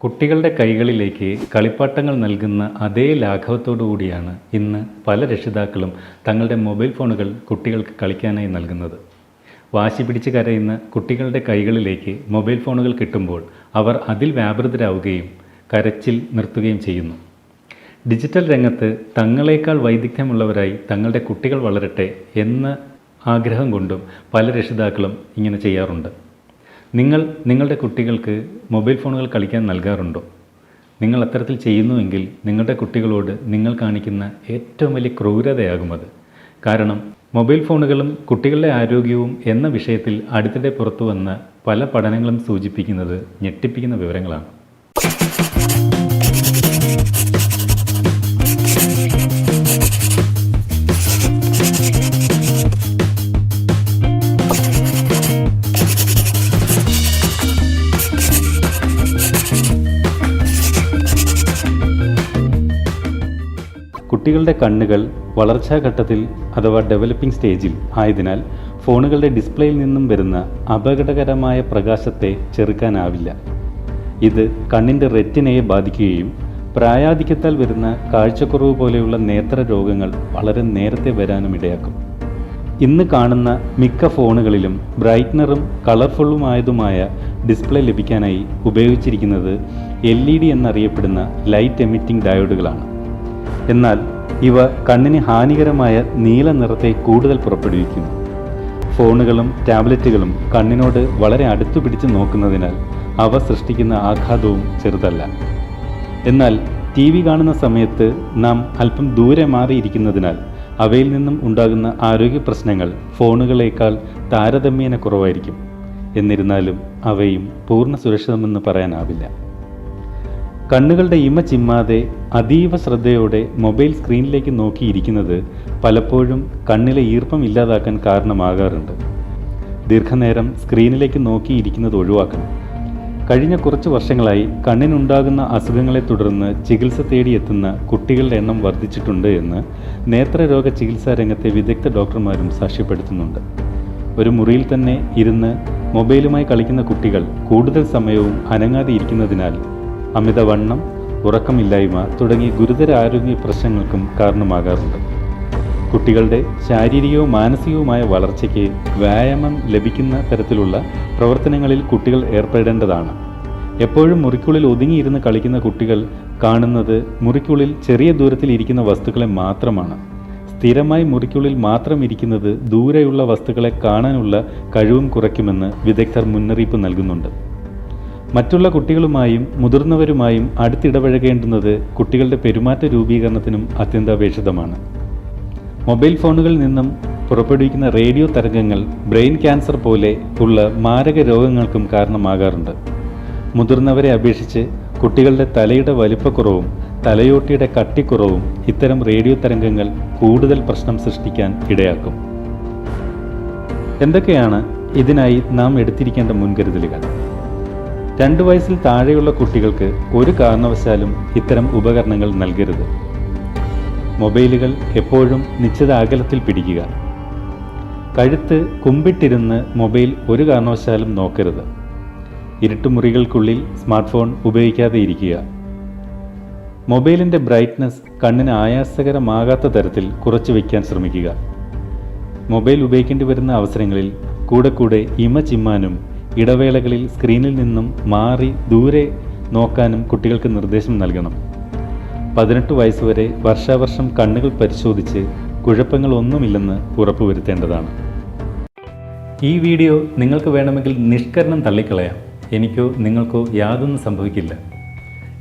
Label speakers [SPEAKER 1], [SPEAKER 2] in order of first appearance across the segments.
[SPEAKER 1] കുട്ടികളുടെ കൈകളിലേക്ക് കളിപ്പാട്ടങ്ങൾ നൽകുന്ന അതേ ലാഘവത്തോടു കൂടിയാണ് ഇന്ന് പല രക്ഷിതാക്കളും തങ്ങളുടെ മൊബൈൽ ഫോണുകൾ കുട്ടികൾക്ക് കളിക്കാനായി നൽകുന്നത്. വാശി പിടിച്ച് കരയുന്ന കുട്ടികളുടെ കൈകളിലേക്ക് മൊബൈൽ ഫോണുകൾ കിട്ടുമ്പോൾ അവർ അതിൽ വ്യാപൃതരാവുകയും കരച്ചിൽ നിർത്തുകയും ചെയ്യുന്നു. ഡിജിറ്റൽ രംഗത്ത് തങ്ങളെക്കാൾ വൈദഗ്ധ്യമുള്ളവരായി തങ്ങളുടെ കുട്ടികൾ വളരട്ടെ എന്ന ആഗ്രഹം കൊണ്ടും പല രക്ഷിതാക്കളും ഇങ്ങനെ ചെയ്യാറുണ്ട്. നിങ്ങൾ നിങ്ങളുടെ കുട്ടികൾക്ക് മൊബൈൽ ഫോണുകൾ കളിക്കാൻ നൽകാറുണ്ടോ? നിങ്ങൾ അത്തരത്തിൽ ചെയ്യുന്നുവെങ്കിൽ നിങ്ങളുടെ കുട്ടികളോട് നിങ്ങൾ കാണിക്കുന്ന ഏറ്റവും വലിയ ക്രൂരതയാകും അത്. കാരണം മൊബൈൽ ഫോണുകളും കുട്ടികളുടെ ആരോഗ്യവും എന്ന വിഷയത്തിൽ അടുത്തിടെ പുറത്തു വന്ന പല പഠനങ്ങളും സൂചിപ്പിക്കുന്നത് ഞെട്ടിപ്പിക്കുന്ന വിവരങ്ങളാണ്. കുട്ടികളുടെ കണ്ണുകൾ വളർച്ചാഘട്ടത്തിൽ അഥവാ ഡെവലപ്പിംഗ് സ്റ്റേജിൽ ആയതിനാൽ ഫോണുകളുടെ ഡിസ്പ്ലേയിൽ നിന്നും വരുന്ന അപകടകരമായ പ്രകാശത്തെ ചെറുക്കാനാവില്ല. ഇത് കണ്ണിൻ്റെ റെറ്റിനയെ ബാധിക്കുകയും പ്രായാധിക്യത്താൽ വരുന്ന കാഴ്ചക്കുറവ് പോലെയുള്ള നേത്ര രോഗങ്ങൾ വളരെ നേരത്തെ വരാനും ഇടയാക്കും. ഇന്ന് കാണുന്ന മിക്ക ഫോണുകളിലും ബ്രൈറ്റ്നറും കളർഫുള്ളുമായതുമായ ഡിസ്പ്ലേ ലഭിക്കാനായി ഉപയോഗിച്ചിരിക്കുന്നത് LED എന്നറിയപ്പെടുന്ന ലൈറ്റ് എമിറ്റിംഗ് ഡയോഡുകളാണ്. എന്നാൽ ഇവ കണ്ണിന് ഹാനികരമായ നീല നിറത്തെ കൂടുതൽ പുറപ്പെടുവിക്കുന്നു. ഫോണുകളും ടാബ്ലറ്റുകളും കണ്ണിനോട് വളരെ അടുത്തു പിടിച്ച് നോക്കുന്നതിനാൽ അവ സൃഷ്ടിക്കുന്ന ആഘാതവും ചെറുതല്ല. എന്നാൽ TV കാണുന്ന സമയത്ത് നാം അല്പം ദൂരെ മാറിയിരിക്കുന്നതിനാൽ അവയിൽ നിന്നും ഉണ്ടാകുന്ന ആരോഗ്യ പ്രശ്നങ്ങൾ ഫോണുകളേക്കാൾ താരതമ്യേന കുറവായിരിക്കും. എന്നിരുന്നാലും അവയും പൂർണ്ണ സുരക്ഷിതമെന്ന് പറയാനാവില്ല. കണ്ണുകളുടെ ഇമ ചിമ്മാതെ അതീവ ശ്രദ്ധയോടെ മൊബൈൽ സ്ക്രീനിലേക്ക് നോക്കിയിരിക്കുന്നത് പലപ്പോഴും കണ്ണിലെ ഈർപ്പം ഇല്ലാതാക്കാൻ കാരണമാകാറുണ്ട്. ദീർഘനേരം സ്ക്രീനിലേക്ക് നോക്കിയിരിക്കുന്നത് ഒഴിവാക്കണം. കഴിഞ്ഞ കുറച്ച് വർഷങ്ങളായി കണ്ണിനുണ്ടാകുന്ന അസുഖങ്ങളെ തുടർന്ന് ചികിത്സ തേടിയെത്തുന്ന കുട്ടികളുടെ എണ്ണം വർദ്ധിച്ചിട്ടുണ്ട് എന്ന് നേത്രരോഗ ചികിത്സാ രംഗത്തെ വിദഗ്ധ ഡോക്ടർമാരും സാക്ഷ്യപ്പെടുത്തുന്നുണ്ട്. ഒരു മുറിയിൽ തന്നെ ഇരുന്ന് മൊബൈലുമായി കളിക്കുന്ന കുട്ടികൾ കൂടുതൽ സമയവും അനങ്ങാതെ ഇരിക്കുന്നതിനാൽ അമിതവണ്ണം, ഉറക്കമില്ലായ്മ തുടങ്ങിയ ഗുരുതര ആരോഗ്യ പ്രശ്നങ്ങൾക്കും കാരണമാകാറുണ്ട്. കുട്ടികളുടെ ശാരീരികവും മാനസികവുമായ വളർച്ചയ്ക്ക് വ്യായാമം ലഭിക്കുന്ന തരത്തിലുള്ള പ്രവർത്തനങ്ങളിൽ കുട്ടികൾ ഏർപ്പെടേണ്ടതാണ്. എപ്പോഴും മുറിക്കുള്ളിൽ ഒതുങ്ങിയിരുന്ന് കളിക്കുന്ന കുട്ടികൾ കാണുന്നത് മുറിക്കുള്ളിൽ ചെറിയ ദൂരത്തിൽ ഇരിക്കുന്ന വസ്തുക്കളെ മാത്രമാണ്. സ്ഥിരമായി മുറിക്കുള്ളിൽ മാത്രം ഇരിക്കുന്നത് ദൂരെയുള്ള വസ്തുക്കളെ കാണാനുള്ള കഴിവും കുറയ്ക്കുമെന്ന് വിദഗ്ധർ മുന്നറിയിപ്പ് നൽകുന്നുണ്ട്. മറ്റുള്ള കുട്ടികളുമായും മുതിർന്നവരുമായും അടുത്തിടപഴകേണ്ടുന്നത് കുട്ടികളുടെ പെരുമാറ്റ രൂപീകരണത്തിനും അത്യന്താപേക്ഷിതമാണ്. മൊബൈൽ ഫോണുകളിൽ നിന്നും പുറപ്പെടുവിക്കുന്ന റേഡിയോ തരംഗങ്ങൾ ബ്രെയിൻ ക്യാൻസർ പോലെ ഉള്ള മാരക രോഗങ്ങൾക്കും കാരണമാകാറുണ്ട്. മുതിർന്നവരെ അപേക്ഷിച്ച് കുട്ടികളുടെ തലയുടെ വലിപ്പക്കുറവും തലയോട്ടിയുടെ കട്ടിക്കുറവും ഇത്തരം റേഡിയോ തരംഗങ്ങൾ കൂടുതൽ പ്രശ്നം സൃഷ്ടിക്കാൻ ഇടയാക്കും. എന്തൊക്കെയാണ് ഇതിനായി നാം എടുത്തിരിക്കേണ്ട മുൻകരുതലുകൾ? 2 വയസ്സിൽ താഴെയുള്ള കുട്ടികൾക്ക് ഒരു കാരണവശാലും ഇത്തരം ഉപകരണങ്ങൾ നൽകരുത്. മൊബൈലുകൾ എപ്പോഴും നിശ്ചിത അകലത്തിൽ പിടിക്കുക. കഴുത്ത് കുമ്പിട്ടിരുന്ന് മൊബൈൽ ഒരു കാരണവശാലും നോക്കരുത്. ഇരുട്ടുമുറികൾക്കുള്ളിൽ സ്മാർട്ട് ഫോൺ ഉപയോഗിക്കാതെ ഇരിക്കുക. മൊബൈലിൻ്റെ ബ്രൈറ്റ്നസ് കണ്ണിന് ആയാസകരമാകാത്ത തരത്തിൽ കുറച്ച് വയ്ക്കാൻ ശ്രമിക്കുക. മൊബൈൽ ഉപയോഗിക്കേണ്ടി വരുന്ന അവസരങ്ങളിൽ കൂടെ ഇമ ചിമ്മാനും ഇടവേളകളിൽ സ്ക്രീനിൽ നിന്നും മാറി ദൂരെ നോക്കാനും കുട്ടികൾക്ക് നിർദ്ദേശം നൽകണം. 18 വയസ്സുവരെ വർഷാവർഷം കണ്ണുകൾ പരിശോധിച്ച് കുഴപ്പങ്ങളൊന്നുമില്ലെന്ന് ഉറപ്പുവരുത്തേണ്ടതാണ്. ഈ വീഡിയോ നിങ്ങൾക്ക് വേണമെങ്കിൽ നിഷ്കരണം തള്ളിക്കളയാം. എനിക്കോ നിങ്ങൾക്കോ യാതൊന്നും സംഭവിക്കില്ല.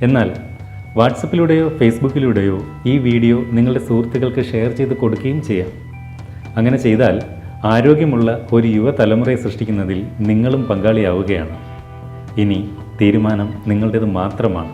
[SPEAKER 1] എന്നാൽ വാട്സപ്പിലൂടെയോ ഫേസ്ബുക്കിലൂടെയോ ഈ വീഡിയോ നിങ്ങളുടെ സുഹൃത്തുക്കൾക്ക് ഷെയർ ചെയ്ത് കൊടുക്കുകയും ചെയ്യാം. അങ്ങനെ ചെയ്താൽ ആരോഗ്യമുള്ള ഒരു യുവതലമുറയെ സൃഷ്ടിക്കുന്നതിൽ നിങ്ങളും പങ്കാളിയാവുകയാണ്. ഇനി തീരുമാനം നിങ്ങളുടേത് മാത്രമാണ്.